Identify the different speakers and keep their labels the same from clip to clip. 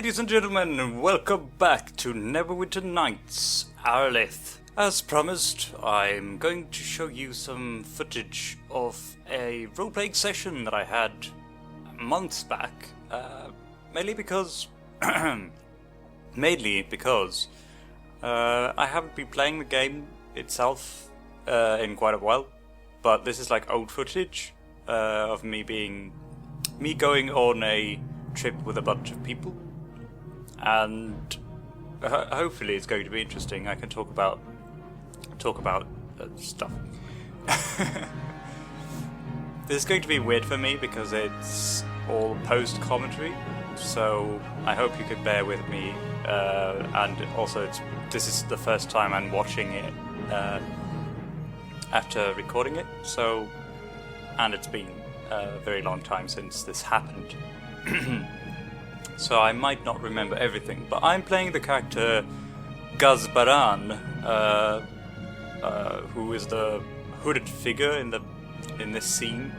Speaker 1: Ladies and gentlemen, welcome back to Neverwinter Nights, Arelith. As promised, I'm going to show you some footage of a role-playing session that I had months back, mainly because I haven't been playing the game itself in quite a while, but this is like old footage of me going on a trip with a bunch of people, and hopefully it's going to be interesting. I can talk about stuff. This is going to be weird for me because it's all post commentary, so I hope you could bear with me. And also, this is the first time I'm watching it after recording it. And it's been a very long time since this happened. So I might not remember everything, but I'm playing the character Gazbaran, who is the hooded figure in this scene,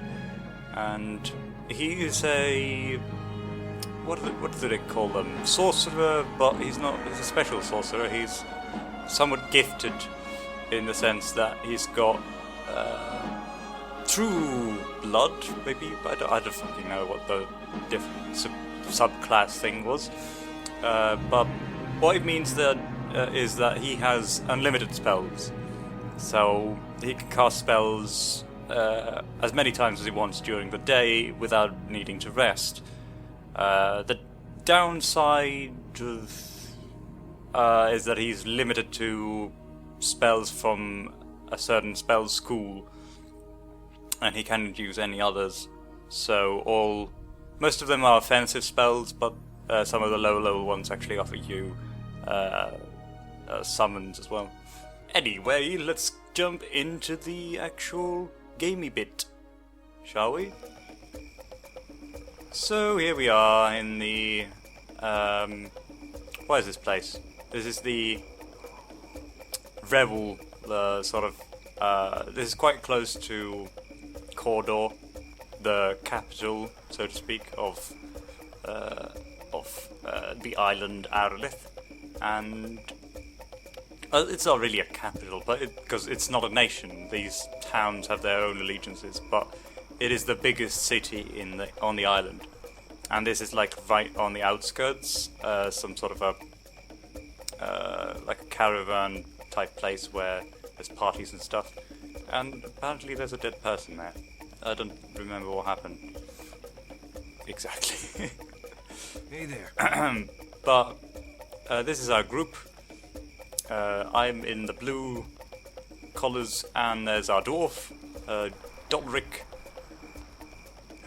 Speaker 1: and he is a what do they call them? Sorcerer, but he's not. He's a special sorcerer. He's somewhat gifted in the sense that he's got true blood, maybe. But I don't fucking know what the different subclass thing was. But what it means is that he has unlimited spells, so he can cast spells as many times as he wants during the day without needing to rest. The downside is that he's limited to spells from a certain spell school, and he can't use any others. So most of them are offensive spells, but some of the low-level ones actually offer you summons as well. Anyway, let's jump into the actual gamey bit, shall we? So here we are in the... what is this place? This is the Revel, this is quite close to Cawdor, the capital, so to speak, of the island Arelith, and it's not really a capital, but because it's not a nation. These towns have their own allegiances, but it is the biggest city on the island, and this is like right on the outskirts, some sort of like a caravan type place where there's parties and stuff, and apparently there's a dead person there. I don't remember what happened exactly.
Speaker 2: Hey there.
Speaker 1: But this is our group. I'm in the blue collars, and there's our dwarf, Dolric,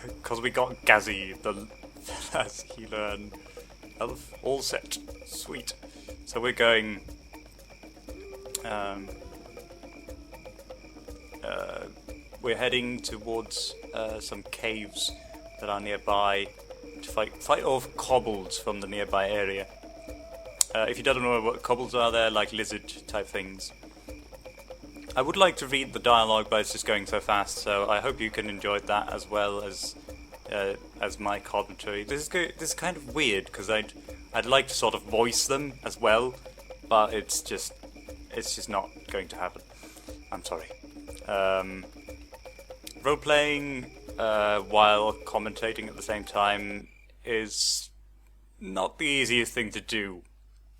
Speaker 1: because we got Gazzy, the last healer, and elf, all set. Sweet. So we're going... we're heading towards some caves that are nearby to fight off kobolds from the nearby area. If you don't know what kobolds are, they're like lizard type things. I would like to read the dialogue, but it's just going so fast, so I hope you can enjoy that as well as my commentary. This is kind of weird because I'd like to sort of voice them as well, but it's just not going to happen. I'm sorry. Role-playing while commentating at the same time is not the easiest thing to do,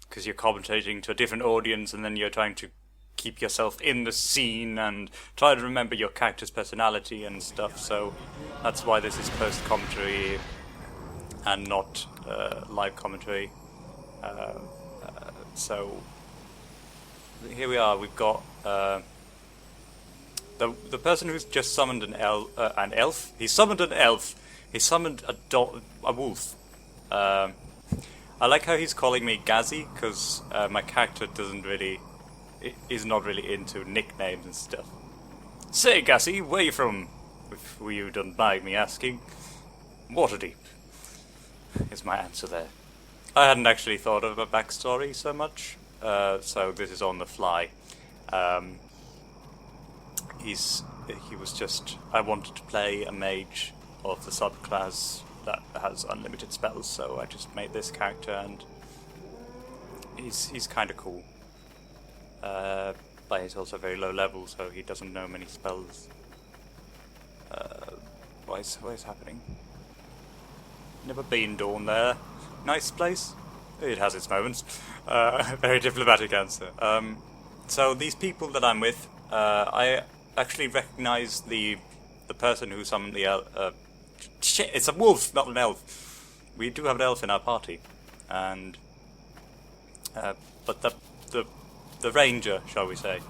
Speaker 1: because you're commentating to a different audience and then you're trying to keep yourself in the scene and try to remember your character's personality and stuff, so that's why this is post-commentary and not live commentary. So here we are. We've got the person who's just summoned an elf. He summoned an elf. He summoned a wolf. I like how he's calling me Gazzy, because my character is not really into nicknames and stuff. Say, Gazzy, where you from? If you don't mind me asking. Waterdeep is my answer there. I hadn't actually thought of a backstory so much, so this is on the fly. I wanted to play a mage of the subclass that has unlimited spells, so I just made this character, and he's kind of cool. But he's also very low level, so he doesn't know many spells. What is happening? Never been down there. Nice place. It has its moments. Very diplomatic answer. So these people that I'm with, I actually recognize the person who summoned the elf. Shit, it's a wolf, not an elf. We do have an elf in our party, and but the ranger, shall we say,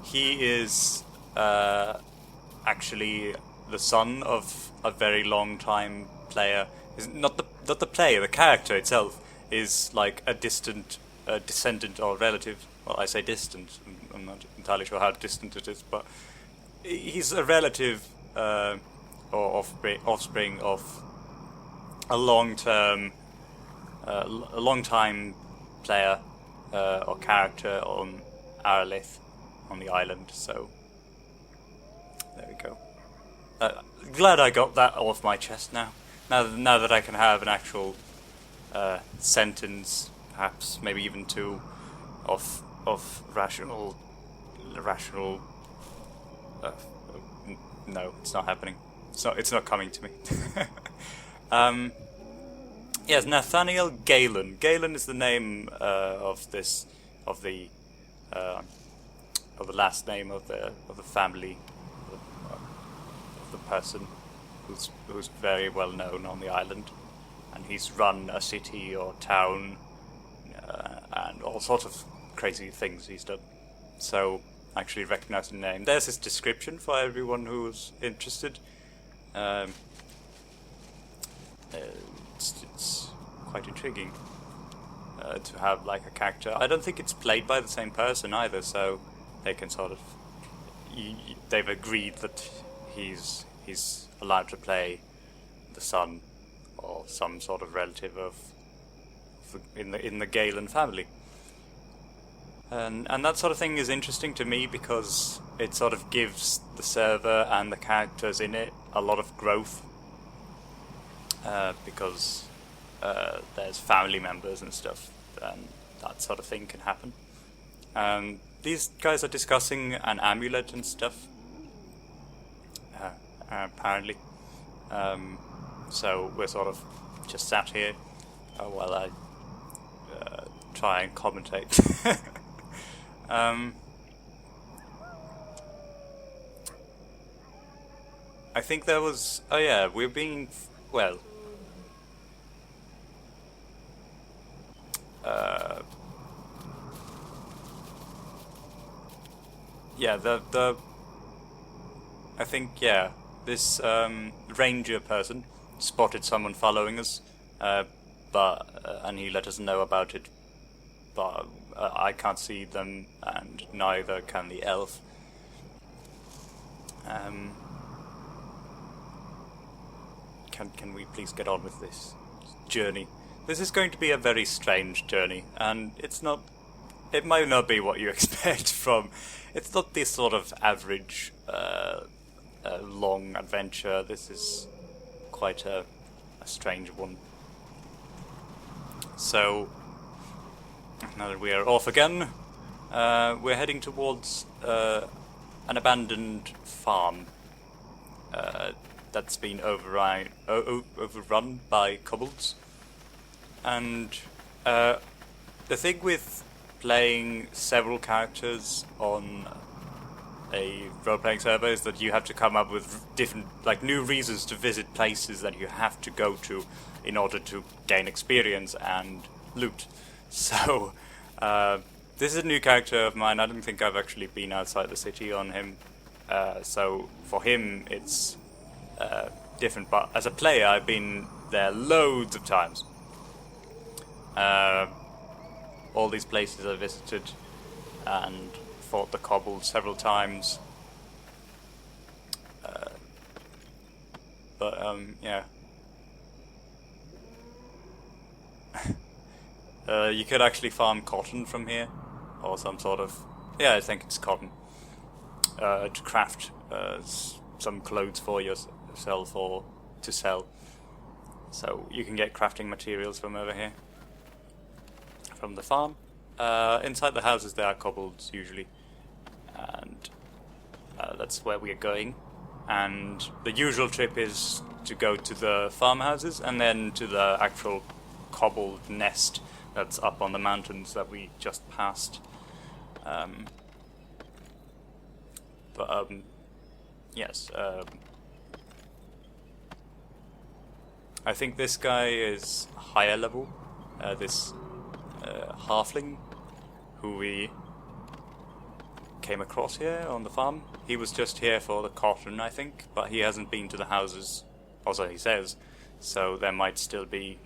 Speaker 1: he is actually the son of a very long time player. Is not the player, the character itself is like a distant descendant or relative. Well, I say distant. I'm not entirely sure how distant it is, but he's a relative or offspring of a long time player or character on Arelith, on the island. So there we go. Glad I got that off my chest now. Now that I can have an actual sentence, perhaps maybe even two, of rational. No, it's not happening. It's not coming to me. Yes, Nathaniel Galen. Galen is the name of the last name of the family of the person who's very well known on the island, and he's run a city or town and all sorts of crazy things he's done. So I actually recognize the name. There's his description for everyone who's interested. It's quite intriguing to have like a character. I don't think it's played by the same person either, so they can sort of they've agreed that he's allowed to play the son or some sort of relative of in the Galen family. And that sort of thing is interesting to me because it sort of gives the server and the characters in it a lot of growth. Because there's family members and stuff, and that sort of thing can happen. These guys are discussing an amulet and stuff, apparently. So we're sort of just sat here while I try and commentate. I think there was... Oh yeah, we're being... Well... yeah, I think, yeah, this ranger person spotted someone following us, and he let us know about it, but I can't see them, and neither can the elf. Can we please get on with this journey? This is going to be a very strange journey, and it might not be what you expect from... It's not this sort of average long adventure. This is quite a strange one. So, now that we are off again, we're heading towards an abandoned farm that's been overrun by kobolds. And the thing with playing several characters on a role-playing server is that you have to come up with different, like, new reasons to visit places that you have to go to in order to gain experience and loot. So, this is a new character of mine. I don't think I've actually been outside the city on him. So, for him, it's different. But as a player, I've been there loads of times. All these places I visited and fought the kobolds several times. Yeah. You could actually farm cotton from here, or some sort of... Yeah, I think it's cotton. To craft some clothes for yourself or to sell. So you can get crafting materials from over here, from the farm. Inside the houses there are kobolds usually, and that's where we are going. And the usual trip is to go to the farmhouses and then to the actual kobold nest that's up on the mountains that we just passed. Yes. I think this guy is higher level. This halfling who we came across here on the farm. He was just here for the cotton, I think, but he hasn't been to the houses, also he says, so there might still be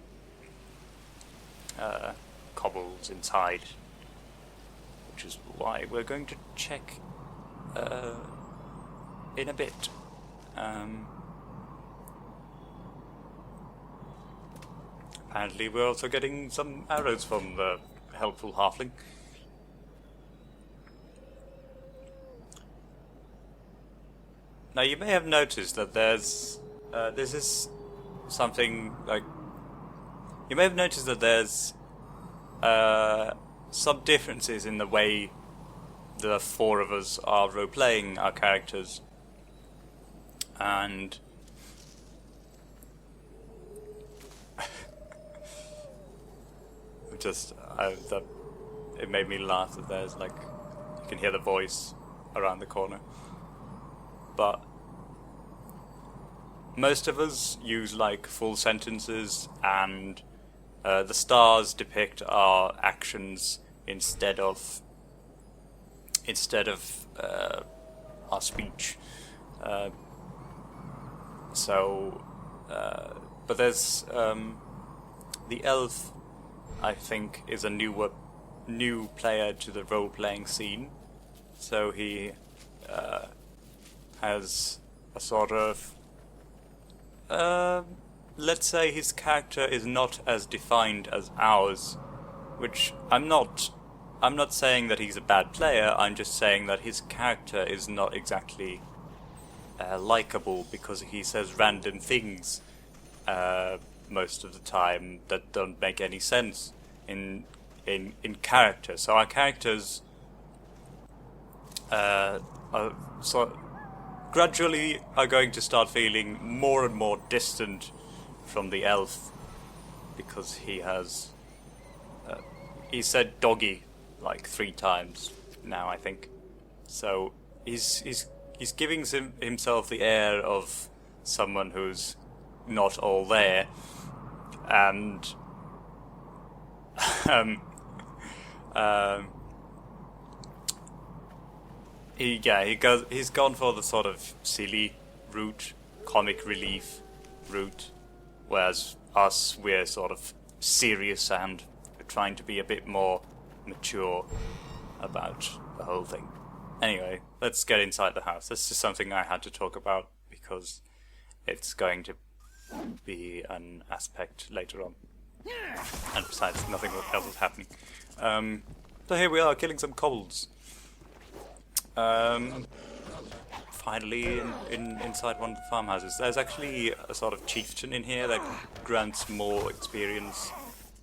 Speaker 1: kobolds inside, which is why we're going to check in a bit. Apparently we're also getting some arrows from the helpful halfling. Now you may have noticed that there's this is something like you may have noticed that there's some differences in the way the four of us are role-playing our characters, and it made me laugh that there's like you can hear the voice around the corner. But most of us use like full sentences, and the stars depict our actions instead of our speech. But there's the elf, I think, is a new player to the role-playing scene. So he has a sort of let's say his character is not as defined as ours, which I'm not saying that he's a bad player. I'm just saying that his character is not exactly likable, because he says random things most of the time that don't make any sense in character. So our characters gradually are going to start feeling more and more distant from the elf, because he has he said doggy like 3 times now, I think. So he's giving himself the air of someone who's not all there, and he's gone for the sort of silly route, comic relief route, whereas us, we're sort of serious and we're trying to be a bit more mature about the whole thing. Anyway, let's get inside the house. This is something I had to talk about because it's going to be an aspect later on. And besides, nothing else is happening. So here we are, killing some kobolds. Finally, inside one of the farmhouses. There's actually a sort of chieftain in here that grants more experience,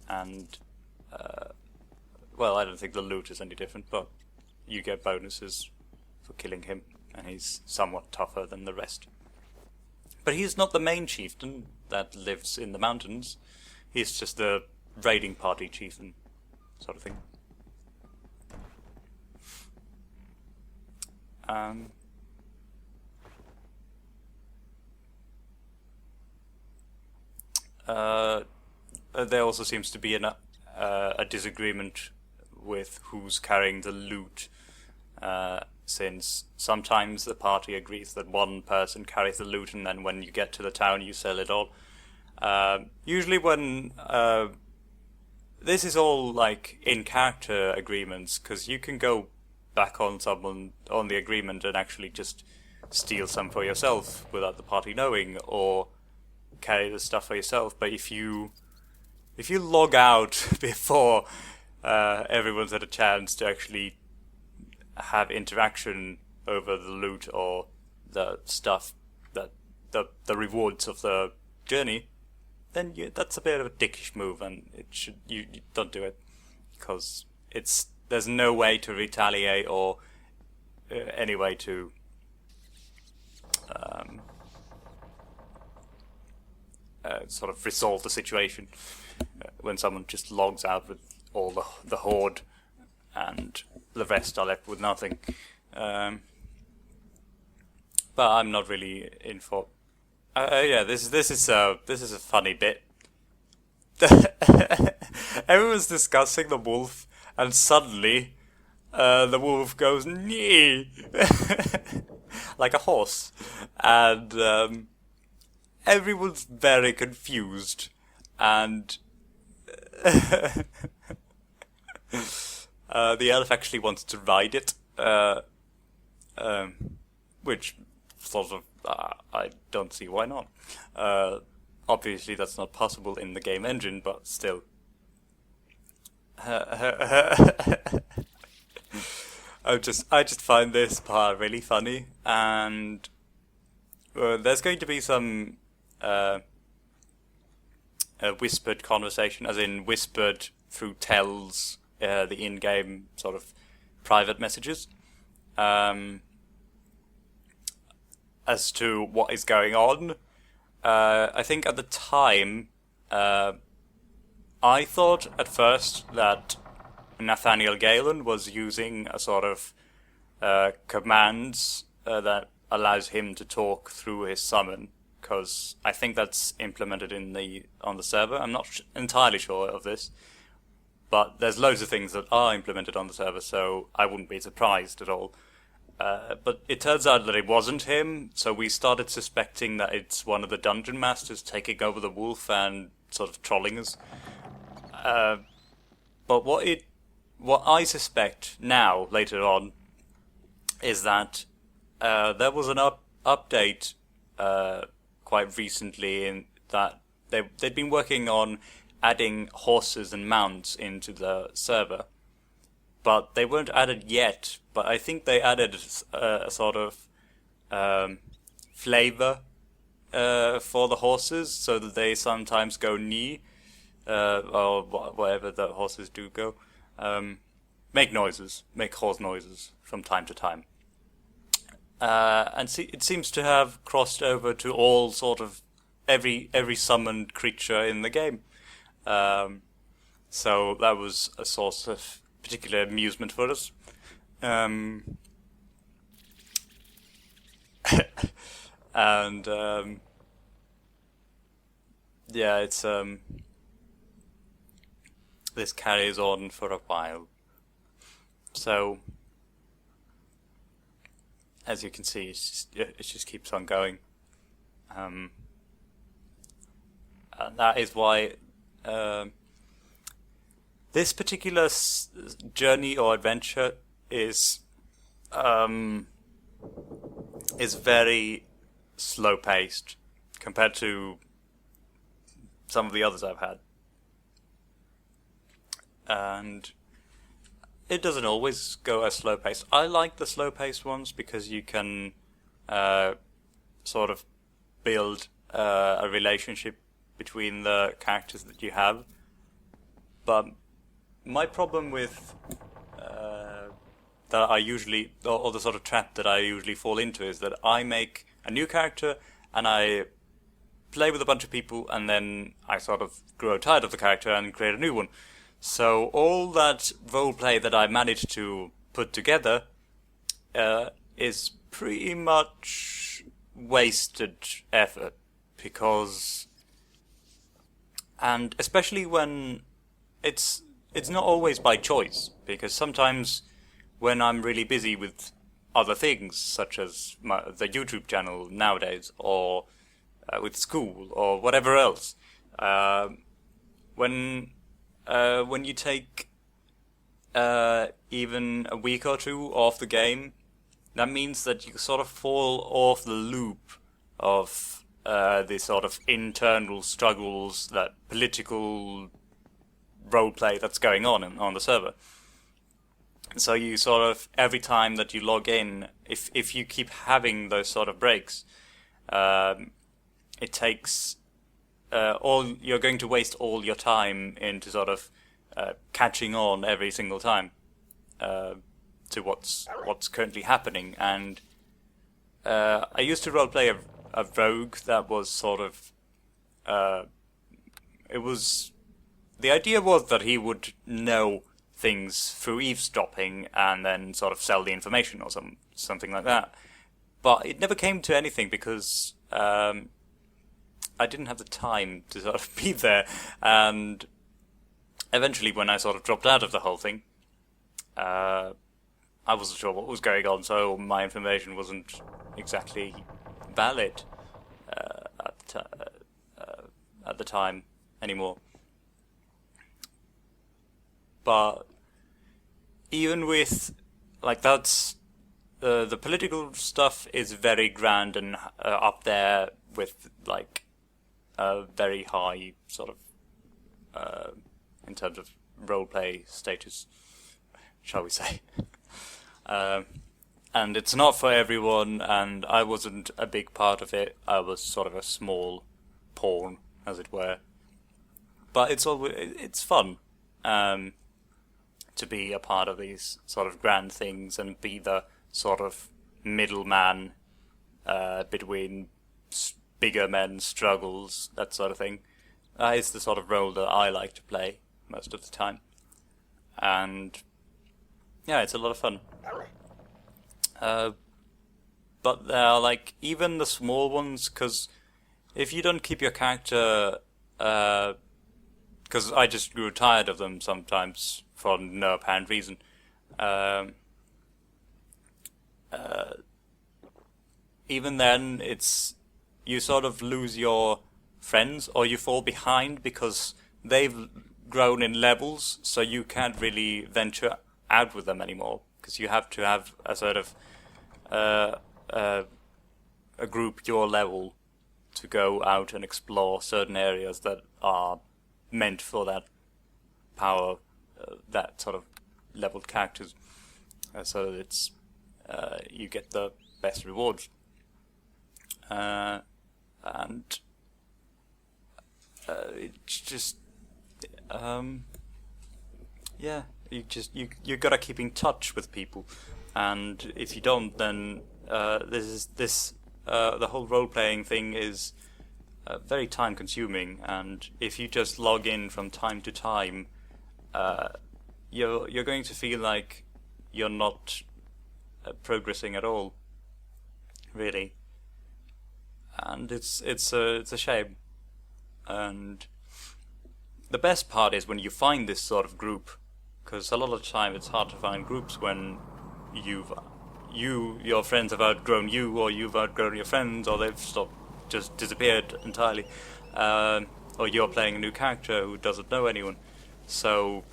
Speaker 1: and well, I don't think the loot is any different, but you get bonuses for killing him, and he's somewhat tougher than the rest. But he's not the main chieftain that lives in the mountains. He's just the raiding party chieftain, sort of thing. There also seems to be a disagreement with who's carrying the loot, since sometimes the party agrees that one person carries the loot, and then when you get to the town you sell it all. Usually when this is all like in character agreements, because you can go back on someone on the agreement and actually just steal some for yourself without the party knowing, or carry the stuff for yourself. But if you log out before everyone's had a chance to actually have interaction over the loot or the stuff, that the rewards of the journey, then that's a bit of a dickish move, and you don't do it, because there's no way to retaliate or any way to sort of resolve the situation when someone just logs out with all the horde and the rest are left with nothing. But I'm not really in for. This is a funny bit. Everyone's discussing the wolf, and suddenly the wolf goes nee, like a horse, and everyone's very confused, and the elf actually wants to ride it, which sort of I don't see why not. Obviously, that's not possible in the game engine, but still. I just find this part really funny, and there's going to be some whispered conversation, as in whispered through tells, the in-game sort of private messages, as to what is going on. I think at the time, I thought at first that Nathaniel Galen was using a sort of commands that allows him to talk through his summon, because I think that's implemented on the server. I'm not entirely sure of this, but there's loads of things that are implemented on the server, so I wouldn't be surprised at all. But it turns out that it wasn't him, so we started suspecting that it's one of the dungeon masters taking over the wolf and sort of trolling us. But what I suspect now, later on, is that there was an update quite recently in that they'd been working on adding horses and mounts into the server, but they weren't added yet. But I think they added a sort of flavor for the horses, so that they sometimes go knee, or whatever the horses do go. Make horse noises from time to time. And it seems to have crossed over to all sort of every summoned creature in the game. So that was a source of particular amusement for us. And yeah, it's this carries on for a while. So as you can see, it just keeps on going. And that is why this particular journey or adventure is very slow paced compared to some of the others I've had, and it doesn't always go as slow paced. I like the slow paced ones because you can sort of build a relationship between the characters that you have. But my problem with that I usually, or the sort of trap that I usually fall into, is that I make a new character and I play with a bunch of people, and then I sort of grow tired of the character and create a new one. So all that roleplay that I managed to put together is pretty much wasted effort, because, and especially when it's not always by choice, because sometimes when I'm really busy with other things, such as the YouTube channel nowadays, or with school, or whatever else, when you take even a week or two off the game, that means that you sort of fall off the loop of the sort of internal struggles, that political roleplay that's going on the server. So you sort of, every time that you log in, if you keep having those sort of breaks, it takes you're going to waste all your time into sort of catching on every single time to what's currently happening. And I used to roleplay a rogue that was sort of the idea was that he would know things through eavesdropping and then sort of sell the information or something like that. But it never came to anything because I didn't have the time to sort of be there. And eventually, when I sort of dropped out of the whole thing, I wasn't sure what was going on, so my information wasn't exactly valid at the time anymore. But even with, like, that's the political stuff is very grand and up there with, like, a very high sort of in terms of roleplay status, shall we say. And it's not for everyone, and I wasn't a big part of it. I was sort of a small pawn, as it were. But it's fun to be a part of these sort of grand things and be the sort of middleman between bigger men's struggles, that sort of thing. It's the sort of role that I like to play most of the time. And yeah, it's a lot of fun. But there are, like, even the small ones, because if you don't keep your character, because I just grew tired of them sometimes for no apparent reason. Even then, you sort of lose your friends, or you fall behind because they've grown in levels, so you can't really venture out with them anymore, because you have to have a sort of a group your level to go out and explore certain areas that are meant for that power, that sort of leveled characters, so that it's you get the best rewards. And it's just yeah, you gotta keep in touch with people, and if you don't, then the whole role playing thing is very time consuming, and if you just log in from time to time, you're going to feel like you're not progressing at all, really, and it's a shame. And the best part is when you find this sort of group, because a lot of the time it's hard to find groups when your friends have outgrown you, or you've outgrown your friends, or they've just disappeared entirely, or you're playing a new character who doesn't know anyone. So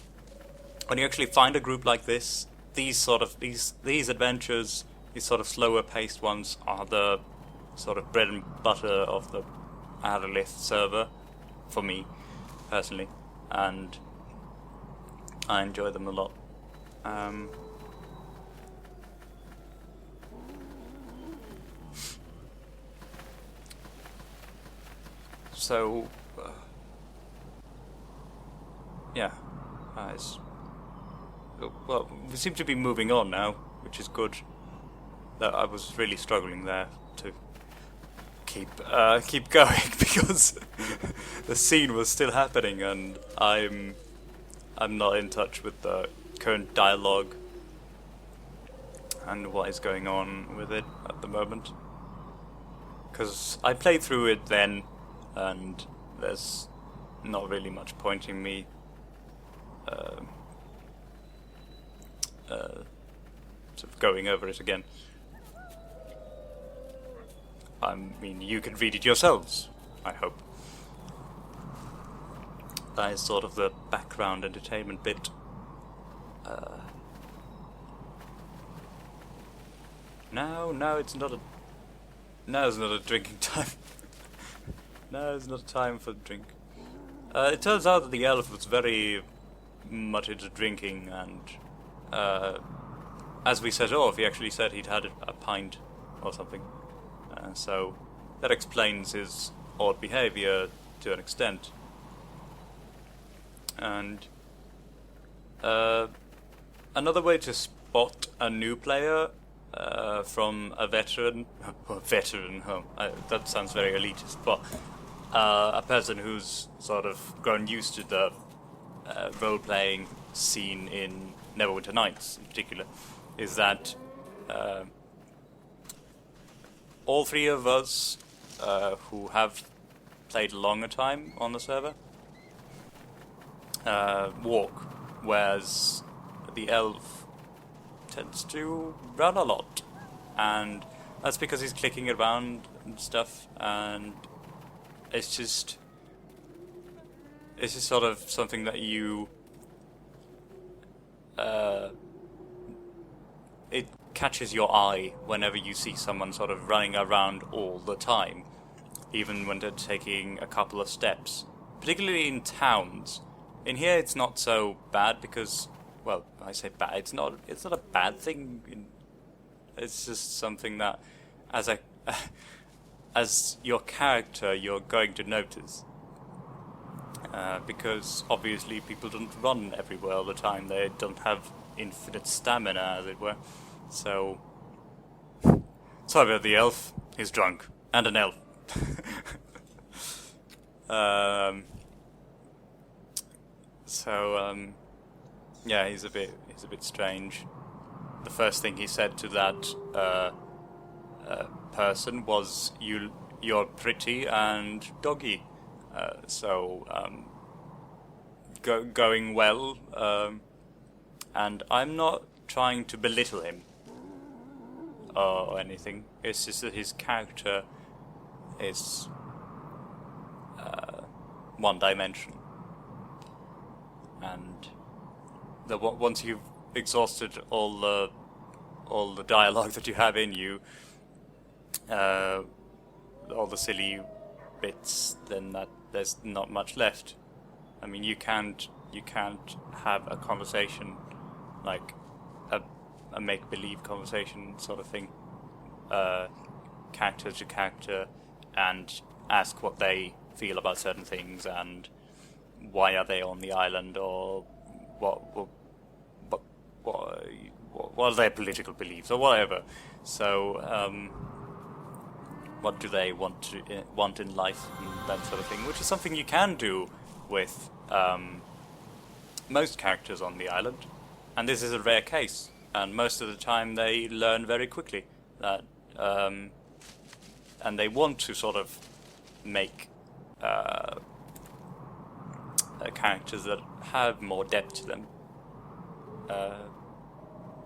Speaker 1: when you actually find a group like this, these adventures, these sort of slower paced ones, are the sort of bread and butter of the Arelith server for me personally, and I enjoy them a lot. So yeah, well, we seem to be moving on now, which is good. That I was really struggling there to keep going because the scene was still happening, and I'm not in touch with the current dialogue and what is going on with it at the moment. Because I played through it then, and there's not really much point in me sort of going over it again. I mean, you can read it yourselves, I hope. That is sort of the background entertainment bit. No, it's not a... No, it's not a drinking time. No, it's not a time for drink. It turns out that the elf was very much into drinking, and as we set off, he actually said he'd had a pint or something. So that explains his odd behaviour to an extent. And another way to spot a new player from a veteran, that sounds very elitist, but a person who's sort of grown used to the role-playing scene in Neverwinter Nights in particular, is that all three of us who have played a longer time on the server walk, whereas the elf tends to run a lot, and that's because he's clicking around and stuff, and it's just sort of something that you it catches your eye whenever you see someone sort of running around all the time, even when they're taking a couple of steps, particularly in towns. In here it's not so bad because, well, I say bad, it's not a bad thing. It's just something that as your character you're going to notice. Because obviously people don't run everywhere all the time. They don't have infinite stamina, as it were. So, sorry about the elf. He's drunk. And an elf. Yeah, he's a bit strange. The first thing he said to that person was, "You're pretty and doggy." Going well, and I'm not trying to belittle him or anything. It's just that his character is one dimension, and once you've exhausted all the dialogue that you have in you, all the silly bits, then there's not much left. I mean, you can't have a conversation, like a make-believe conversation sort of thing, character to character, and ask what they feel about certain things and why are they on the island, or what are their political beliefs or whatever. So what do they want in life, and that sort of thing, which is something you can do with most characters on the island, and this is a rare case, and most of the time they learn very quickly that, and they want to sort of make characters that have more depth to them.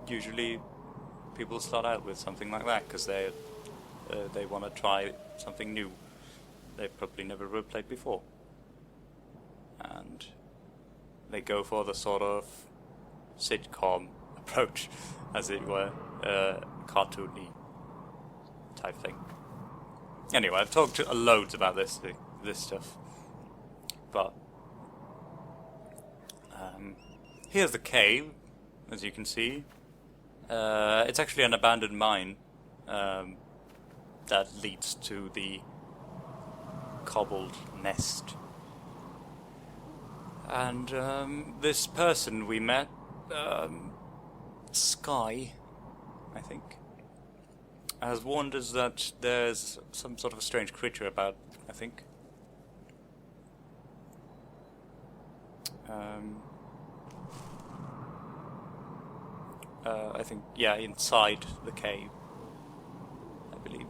Speaker 1: Usually people start out with something like that because they want to try something new they've probably never roleplayed before, and they go for the sort of sitcom approach, as it were, cartoony type thing. Anyway, I've talked loads about this stuff, but here's the cave, as you can see. It's actually an abandoned mine that leads to the cobbled nest. And this person we met, Sky, I think, has warned us that there's some sort of a strange creature about, I think. I think, yeah, inside the cave, I believe.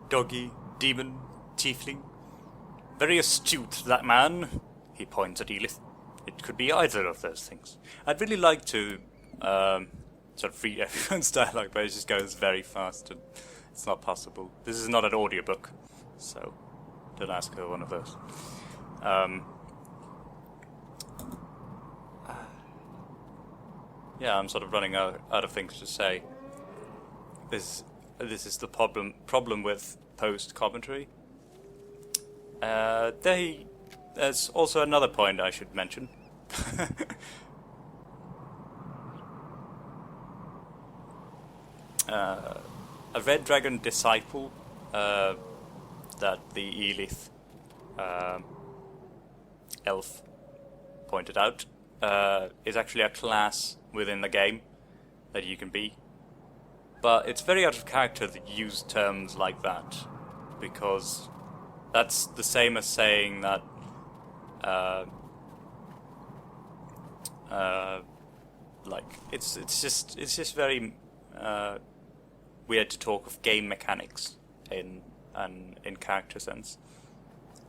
Speaker 1: Doggy, demon, tiefling. Very astute, that man. He points at Arelith. It could be either of those things. I'd really like to sort of read everyone's dialogue, but it just goes very fast and it's not possible. This is not an audiobook, so don't ask her one of those. Yeah, I'm sort of running out of things to say. This is the problem with post-commentary. There's also another point I should mention. A Red Dragon disciple that the Arelith elf pointed out is actually a class within the game that you can be. But it's very out of character to use terms like that, because that's the same as saying that like it's just very weird to talk of game mechanics in character sense.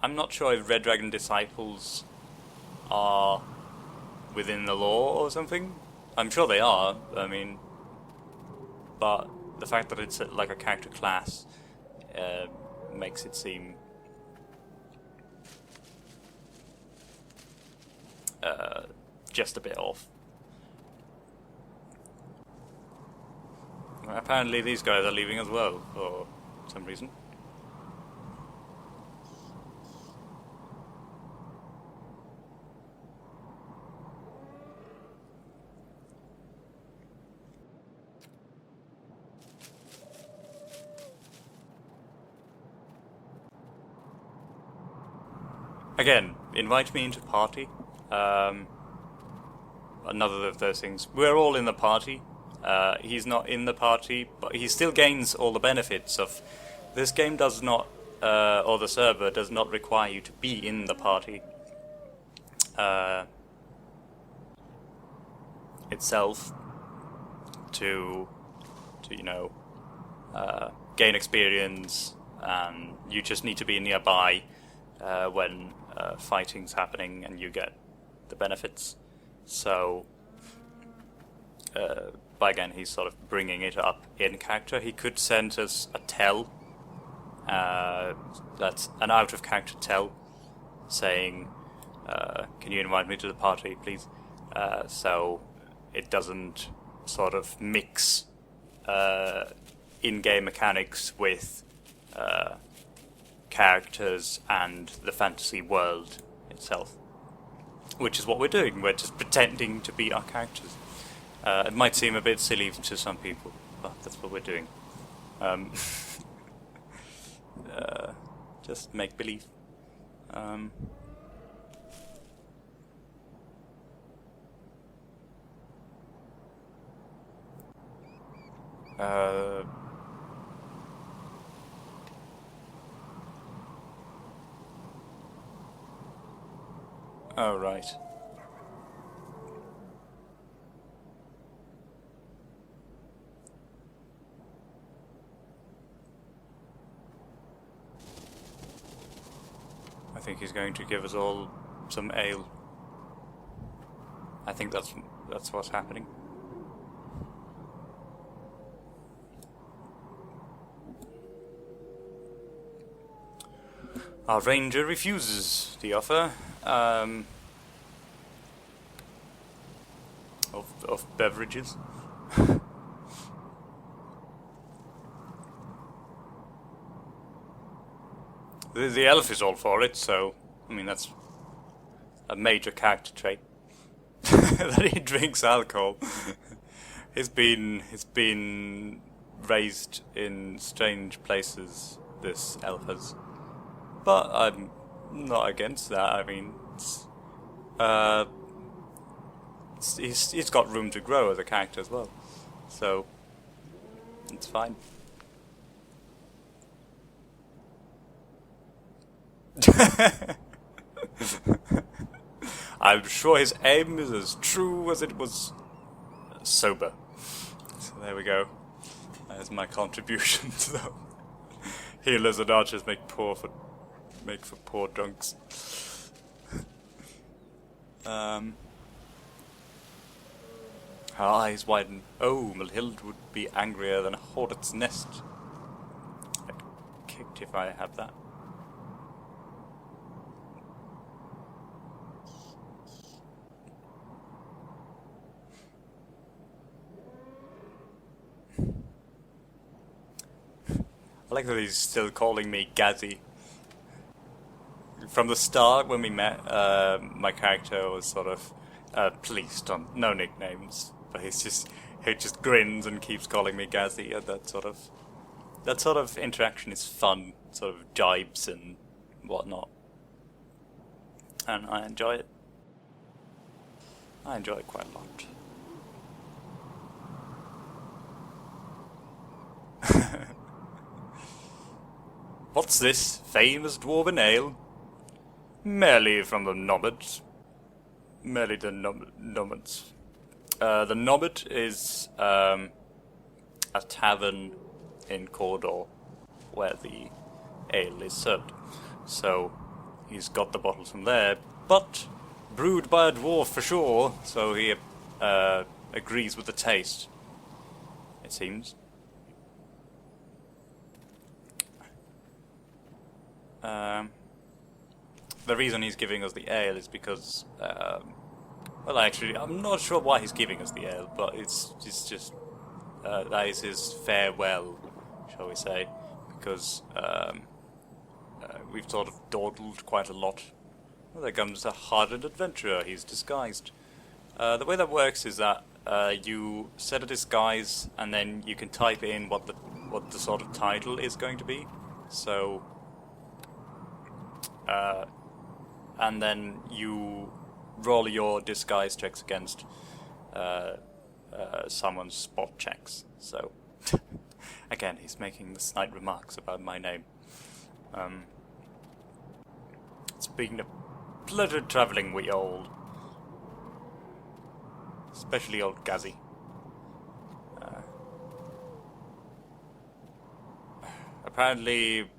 Speaker 1: I'm not sure if Red Dragon disciples are within the law or something. I'm sure they are. I mean, but the fact that it's like a character class makes it seem just a bit off. Apparently these guys are leaving as well, for some reason. Again, invite me into party. Another of those things. We're all in the party. He's not in the party, but he still gains all the benefits of... This game does not, or the server does not require you to be in the party itself to you know, gain experience, and you just need to be nearby when fighting's happening and you get the benefits. So, but again, he's sort of bringing it up in character. He could send us a tell, that's an out-of-character tell, saying, can you invite me to the party, please? So it doesn't sort of mix in-game mechanics with characters and the fantasy world itself. Which is what we're doing. We're just pretending to be our characters. It might seem a bit silly to some people, but that's what we're doing. Just make believe. Oh, right. I think he's going to give us all some ale. I think that's what's happening. Our ranger refuses the offer of beverages. The elf is all for it, so I mean that's a major character trait. That he drinks alcohol. He's been raised in strange places, this elf has. But I'm not against that. I mean, he's got room to grow as a character as well, so it's fine. I'm sure his aim is as true as it was sober. So there we go. There's my contribution to them. Healers and archers make for poor drunks. Her eyes widen. Oh, Milhild would be angrier than a hornet's nest. I'd get kicked if I had that. I like that he's still calling me Gazzy. From the start, when we met, my character was sort of policed on no nicknames, but he just grins and keeps calling me Gazzy, and that sort of interaction is fun, sort of jibes and whatnot, and I enjoy it. I enjoy it quite a lot. What's this famous dwarven ale? Merely from the Nobbit. Merely the Nobbits. The Nobbit is a tavern in Cawdor where the ale is served. So he's got the bottles from there, but brewed by a dwarf for sure, so he agrees with the taste, it seems. The reason he's giving us the ale is because, well, actually, I'm not sure why he's giving us the ale, but it's just that is his farewell, shall we say, because we've sort of dawdled quite a lot. Well, there comes a hardened adventurer. He's disguised. The way that works is that you set a disguise, and then you can type in what the sort of title is going to be. So. And then you roll your disguise checks against someone's spot checks. So, again, he's making the snide remarks about my name. It's been a pleasure travelling with you old. Especially old Gazzy. Apparently...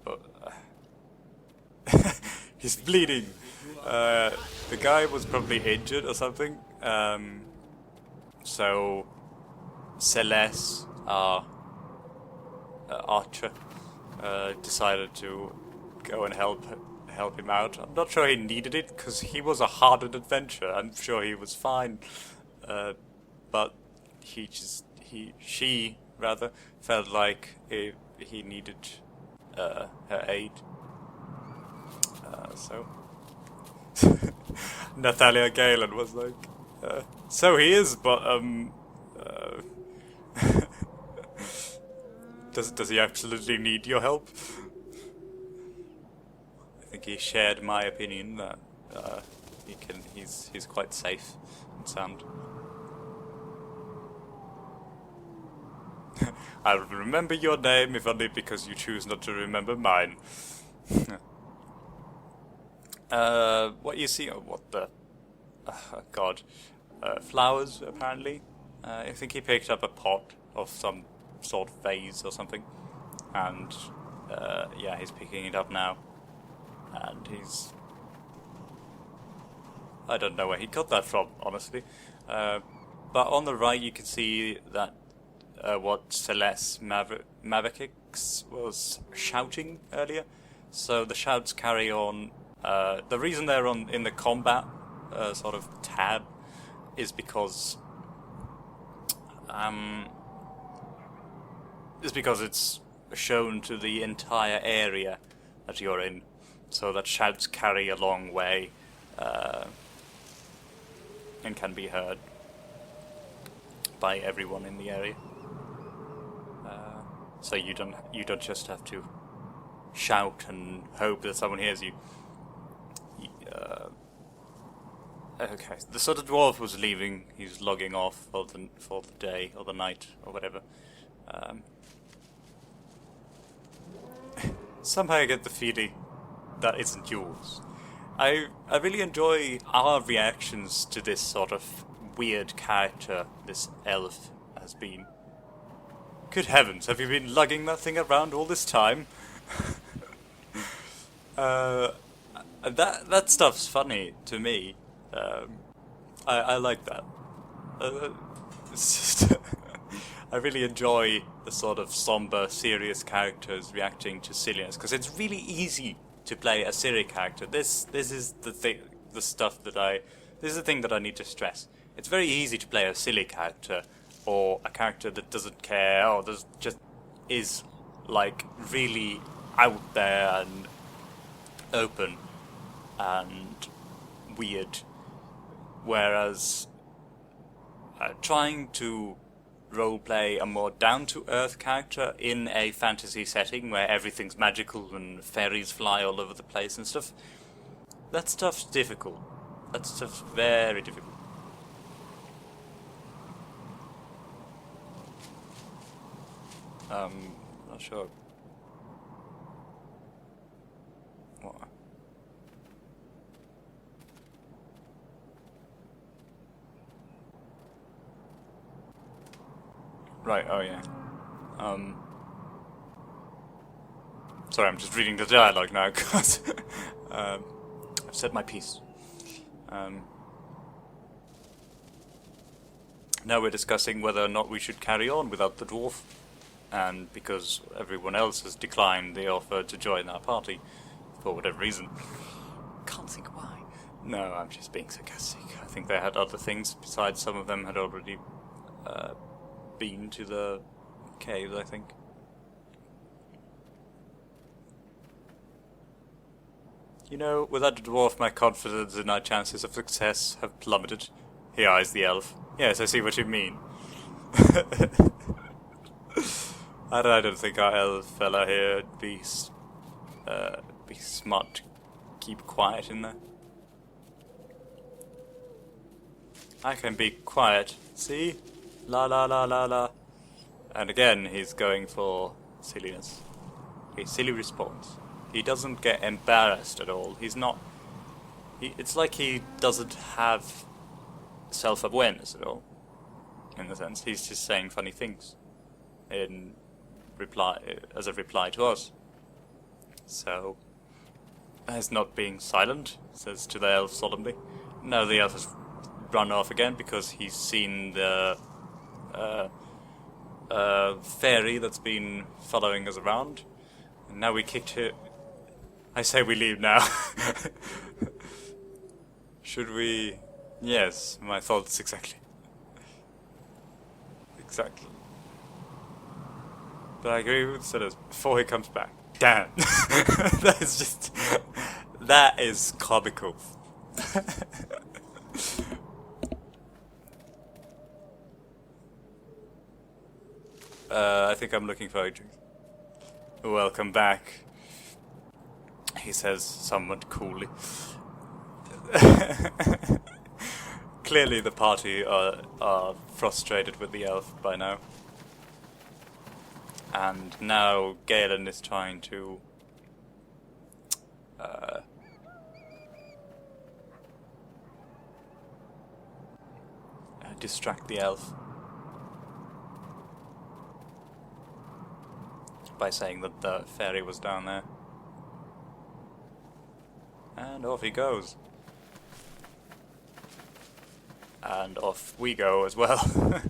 Speaker 1: he's bleeding. The guy was probably injured or something. So Celeste, our archer, decided to go and help him out. I'm not sure he needed it because he was a hardened adventurer. I'm sure he was fine, but she felt like he needed her aid. So Natalia Galen was like, so he is, but does he absolutely need your help? I think he shared my opinion that he's quite safe and sound. I'll remember your name if only because you choose not to remember mine. What you see? What the? God. Flowers, apparently. I think he picked up a pot of some sort of vase or something. And, yeah, he's picking it up now. And I don't know where he got that from, honestly. But on the right you can see that what Celeste Mavakix was shouting earlier. So the shouts carry on. The reason they're in the combat sort of tab is because it's shown to the entire area that you're in, so that shouts carry a long way and can be heard by everyone in the area. So you don't just have to shout and hope that someone hears you. Okay, the sort of dwarf was leaving. He's logging off for the day or the night or whatever. Somehow I get the feeling that isn't yours. I really enjoy our reactions to this sort of weird character this elf has been. Good heavens, have you been lugging that thing around all this time? That stuff's funny to me. I like that. It's just I really enjoy the sort of somber, serious characters reacting to silliness, because it's really easy to play a silly character. This is the thing that I need to stress. It's very easy to play a silly character, or a character that doesn't care, or just is like really out there and open and weird, whereas trying to roleplay a more down-to-earth character in a fantasy setting where everything's magical and fairies fly all over the place and stuff, that stuff's difficult. That stuff's very difficult. Not sure. What? Right, oh yeah. Sorry, I'm just reading the dialogue now, because I've said my piece. Now we're discussing whether or not we should carry on without the dwarf, and because everyone else has declined the offer to join our party, for whatever reason. Can't think why. No, I'm just being sarcastic. I think they had other things, besides some of them had already been to the caves, I think. You know, without the dwarf, my confidence in our chances of success have plummeted. He eyes the elf. Yes, I see what you mean. I don't think our elf fella here would be smart to keep quiet in there. I can be quiet. See? La la la la la. And again, he's going for silliness. A silly response. He doesn't get embarrassed at all. He's not... it's like he doesn't have self-awareness at all. In a sense, he's just saying funny things in reply, as a reply to us. So, he's not being silent, says to the elf solemnly. Now the elf has run off again because he's seen the fairy that's been following us around. And now we kicked her... I say we leave now. Should we... Yes, my thoughts exactly. Exactly. But I agree with Sinners before he comes back. Damn. That is just... That is comical. I think I'm looking for a drink. Welcome back, he says somewhat coolly. Clearly the party are frustrated with the elf by now. And now Galen is trying to distract the elf by saying that the fairy was down there. And off he goes. And off we go as well. So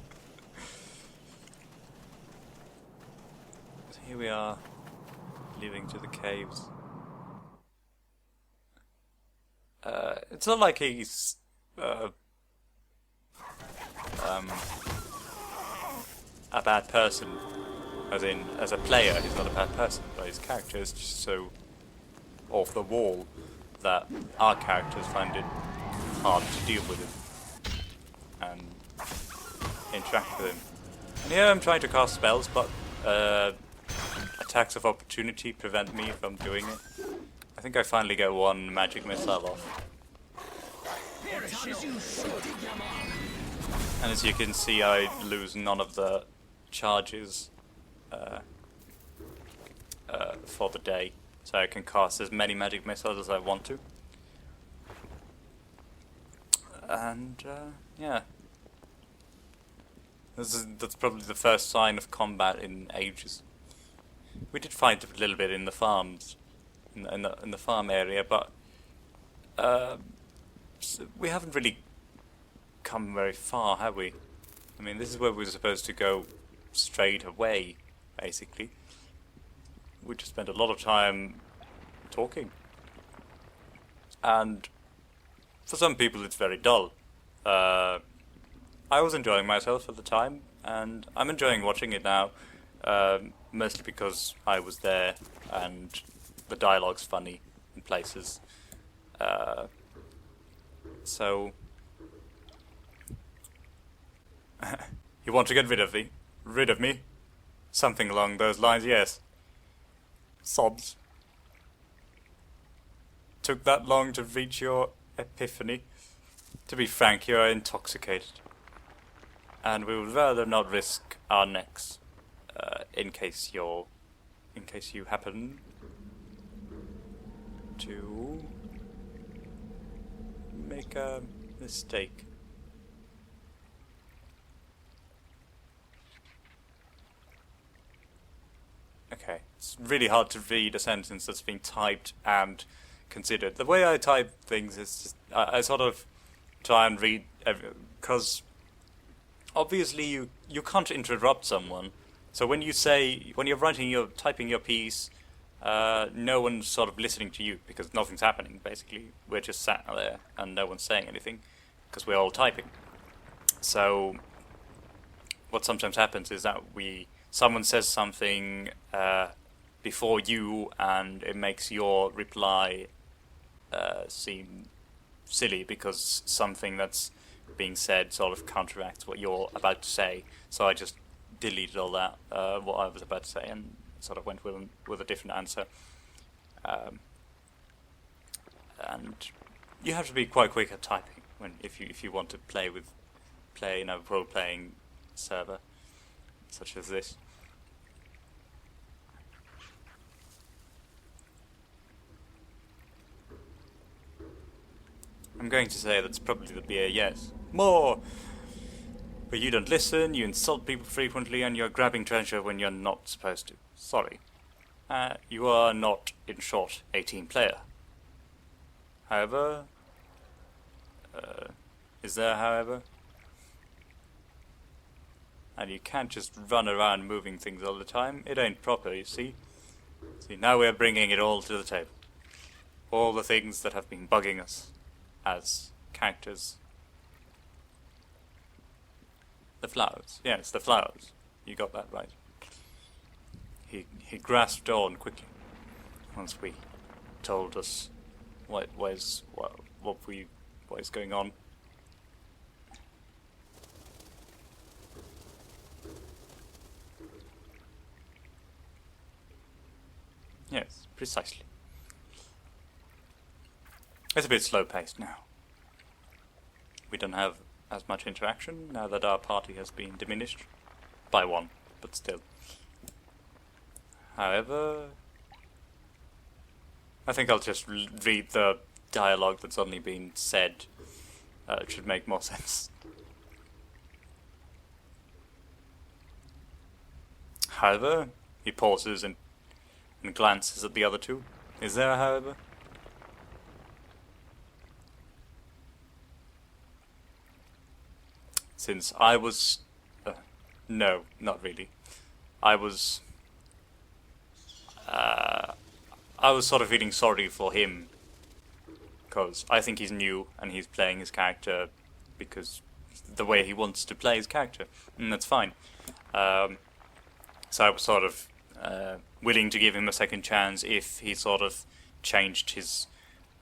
Speaker 1: here we are, leaving to the caves. It's not like he's a bad person, as in, as a player, he's not a bad person, but his character is just so off the wall that our characters find it hard to deal with him and interact with him. And here I'm trying to cast spells, but attacks of opportunity prevent me from doing it. I think I finally get one magic missile off. And as you can see, I lose none of the charges for the day, so I can cast as many magic missiles as I want to. And yeah, that's probably the first sign of combat in ages. We did fight a little bit in the farms, in the farm area, but we haven't really come very far, have we? I mean, this is where we were supposed to go straight away, basically. We just spent a lot of time talking. And for some people it's very dull. I was enjoying myself at the time, and I'm enjoying watching it now. mostly because I was there and the dialogue's funny in places. So you want to get rid of me? Rid of me? Something along those lines, yes. Sobs. Took that long to reach your epiphany? To be frank, you are intoxicated. And we would rather not risk our necks, in case you happen to make a mistake. Okay, it's really hard to read a sentence that's been typed and considered. The way I type things is just, I sort of try and read, because obviously you can't interrupt someone. So when you're typing your piece, no one's sort of listening to you because nothing's happening, basically. We're just sat there and no one's saying anything because we're all typing. So what sometimes happens is that someone says something before you, and it makes your reply seem silly because something that's being said sort of counteracts what you're about to say. So I just deleted all that, what I was about to say, and sort of went with a different answer. And you have to be quite quick at typing if you want to play in a role-playing server such as this. I'm going to say that's probably the beer, yes. More! But you don't listen, you insult people frequently, and you're grabbing treasure when you're not supposed to. Sorry. You are not, in short, a team player. However... is there, however? And you can't just run around moving things all the time. It ain't proper, you see. See, now we're bringing it all to the table. All the things that have been bugging us as characters. The flowers. Yes, the flowers. You got that right. He grasped on quickly once we told us what is going on. Yes, precisely. It's a bit slow-paced now. We don't have as much interaction now that our party has been diminished by one, but still. However, I think I'll just read the dialogue that's only been said. It should make more sense. However, he pauses and glances at the other two. Is there, however? Since I was... no, not really. I was sort of feeling sorry for him, because I think he's new and he's playing his character because the way he wants to play his character, and that's fine. So I was sort of willing to give him a second chance if he sort of changed his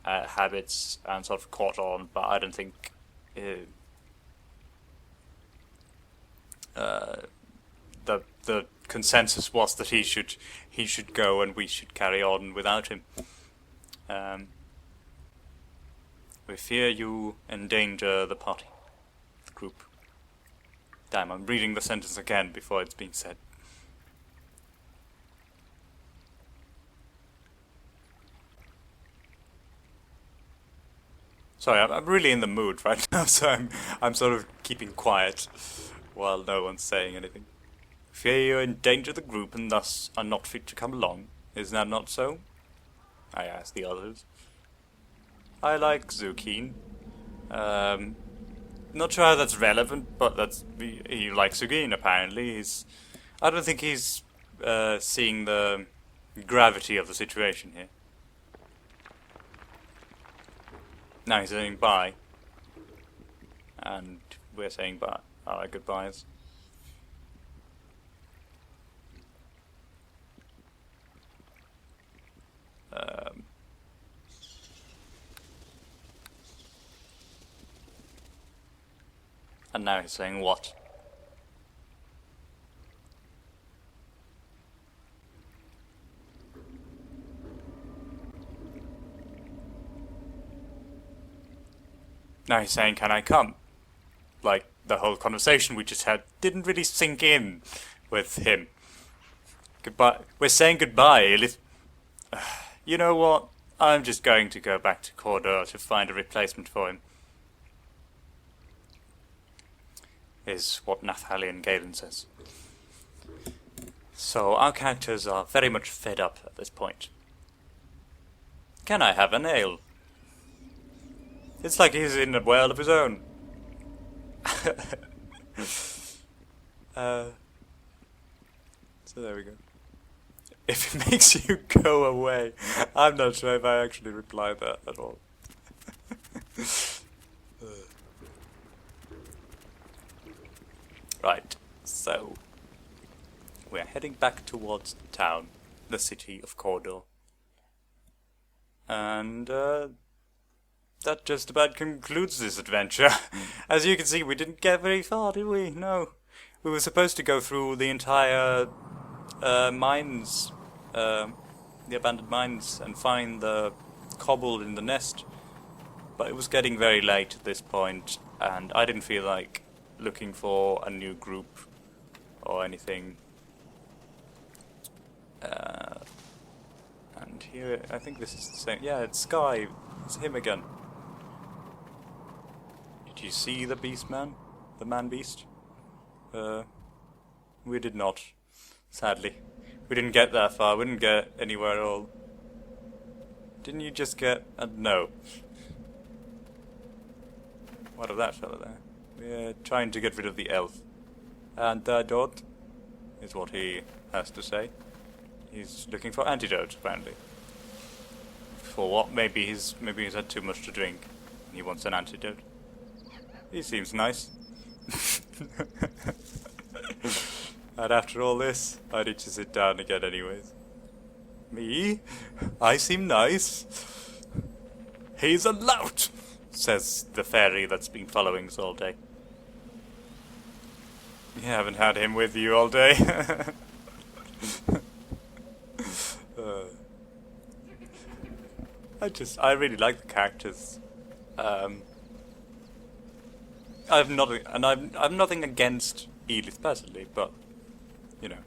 Speaker 1: habits and sort of caught on, but I don't think the consensus was that he should go and we should carry on without him. We fear you endanger the party, the group. Damn, I'm reading the sentence again before it's being said. Sorry, I'm really in the mood right now, so I'm sort of keeping quiet while no one's saying anything. Fear you endanger the group and thus are not fit to come along. Is that not so? I asked the others. I like Zukin. Not sure how that's relevant, but he likes Zukin apparently. I don't think he's seeing the gravity of the situation here. Now he's saying bye. And we're saying bye. Our goodbyes. And now he's saying what? Now he's saying, can I come? Like, the whole conversation we just had didn't really sink in with him. Goodbye. We're saying goodbye, Arelith. You know what? I'm just going to go back to Cordor to find a replacement for him. Is what Nathalion Galen says. So our characters are very much fed up at this point. Can I have an ale? It's like he's in a world of his own. So there we go. If it makes you go away, I'm not sure if I actually replied that at all. Right, so we're heading back towards the town, the city of Cordor. And that just about concludes this adventure. As you can see, we didn't get very far, did we? No. We were supposed to go through the entire mines, the abandoned mines, and find the kobold in the nest. But it was getting very late at this point, and I didn't feel like looking for a new group or anything. And here, I think this is the same. Yeah, it's Sky. It's him again. Did you see the beast man? The man-beast? We did not. Sadly. We didn't get that far. We didn't get anywhere at all. Didn't you just get... no. What of that fella there? We're trying to get rid of the elf. Antidote is what he has to say. He's looking for antidote, apparently. For what? Maybe he's had too much to drink. And he wants an antidote. He seems nice. And after all this, I need to sit down again anyways. Me? I seem nice. He's a lout, says the fairy that's been following us all day. You haven't had him with you all day. I really like the characters. I've nothing against Edith personally, but you know,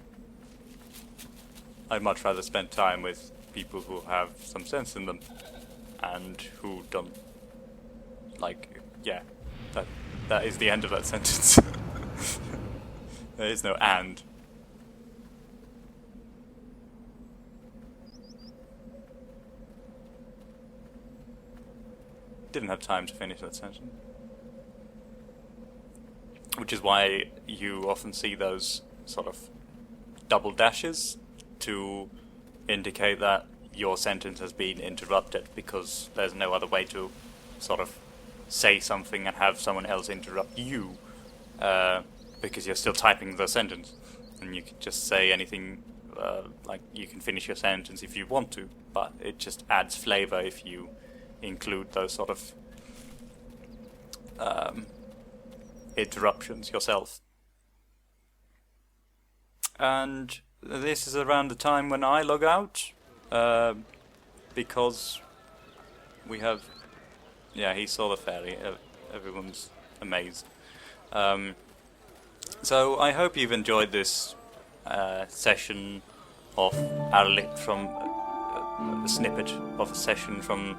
Speaker 1: I'd much rather spend time with people who have some sense in them and who don't like. Yeah, that is the end of that sentence. There is no and. Didn't have time to finish that sentence. Which is why you often see those sort of double dashes to indicate that your sentence has been interrupted, because there's no other way to sort of say something and have someone else interrupt you, because you're still typing the sentence. And you can just say anything, like you can finish your sentence if you want to, but it just adds flavor if you include those sort of interruptions yourself. And this is around the time when I log out, because we have... Yeah, he saw the fairy. Everyone's amazed. So I hope you've enjoyed this session of Arelith, from a snippet of a session from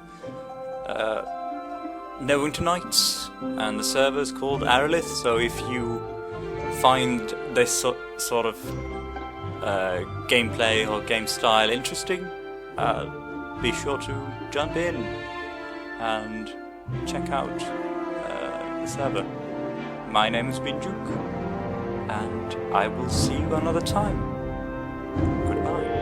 Speaker 1: Neverwinter Nights, and the server's called Arelith. So if you find this sort of gameplay or game style interesting, be sure to jump in and check out the server. My name has been Duke, and I will see you another time. Goodbye.